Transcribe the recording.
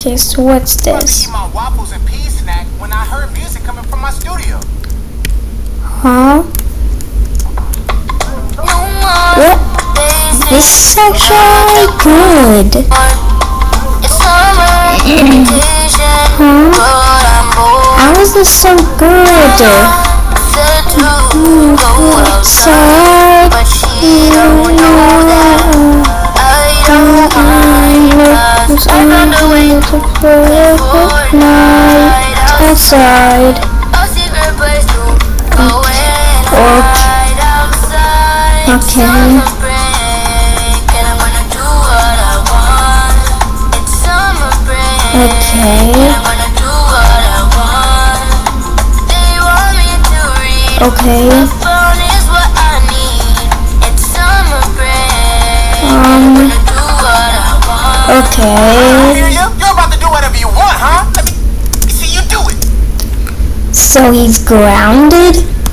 Okay, so what's I was this? eat my waffles and pea snack when I heard music coming from my studio. Huh? What? This is actually good. Huh? How is this so good? Outside. Outside. Okay. Okay. Okay. You're about to do whatever you want, huh? Let me see you do it. So he's grounded?